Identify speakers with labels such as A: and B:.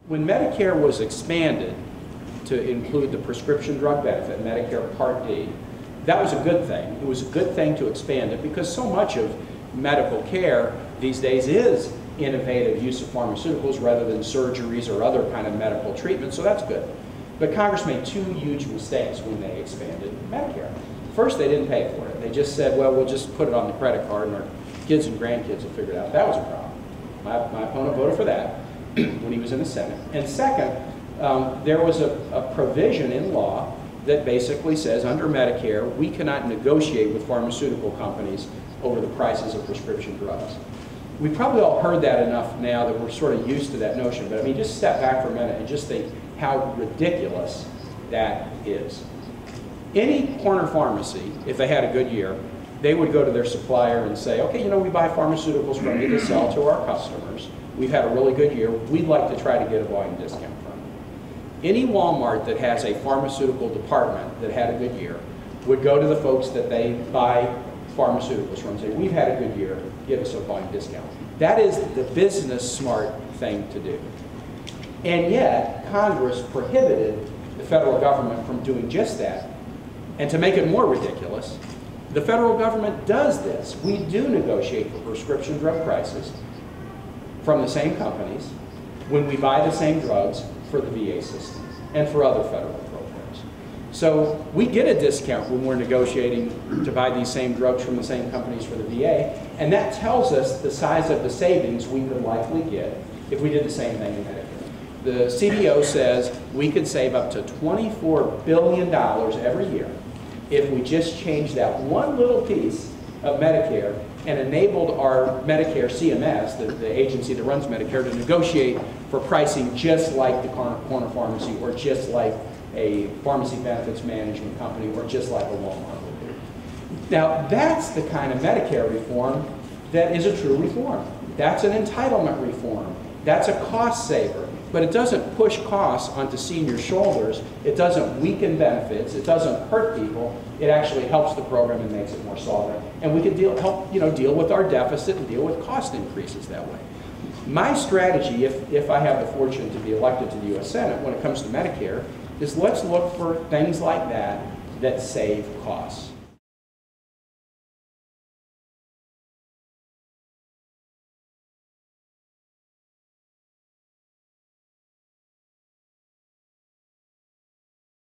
A: When Medicare was expanded to include the prescription drug benefit, Medicare Part D, that was a good thing. It was a good thing to expand it because so much of medical care these days is innovative use of pharmaceuticals rather than surgeries or other kind of medical treatment, so that's good. But Congress made two huge mistakes when they expanded Medicare. First, they didn't pay for it. They just said, well, we'll just put it on the credit card and our kids and grandkids will figure it out. That was a problem. My opponent voted for that when he was in the Senate. And second, there was a provision in law that basically says under Medicare, we cannot negotiate with pharmaceutical companies over the prices of prescription drugs. We've probably all heard that enough now that we're sort of used to that notion, but I mean, just step back for a minute and just think how ridiculous that is. Any corner pharmacy, if they had a good year, they would go to their supplier and say, okay, you know, we buy pharmaceuticals from you to sell to our customers. We've had a really good year. We'd like to try to get a volume discount from you. Any Walmart that has a pharmaceutical department that had a good year would go to the folks that they buy pharmaceuticals from and say, we've had a good year, give us a volume discount. That is the business smart thing to do. And yet, Congress prohibited the federal government from doing just that. And to make it more ridiculous, the federal government does this. We do negotiate for prescription drug prices from the same companies when we buy the same drugs for the VA system and for other federal programs. So we get a discount when we're negotiating to buy these same drugs from the same companies for the VA, and that tells us the size of the savings we would likely get if we did the same thing in Medicare. The CBO says we could save up to $24 billion every year if we just changed that one little piece of Medicare and enabled our Medicare CMS, the agency that runs Medicare, to negotiate for pricing just like the corner pharmacy or just like a pharmacy benefits management company or just like a Walmart would do. Now, that's the kind of Medicare reform that is a true reform. That's an entitlement reform. That's a cost saver. But it doesn't push costs onto senior shoulders. It doesn't weaken benefits. It doesn't hurt people. It actually helps the program and makes it more solvent. And we can help deal with our deficit and deal with cost increases that way. My strategy, if I have the fortune to be elected to the U.S. Senate when it comes to Medicare, is let's look for things like that that save costs.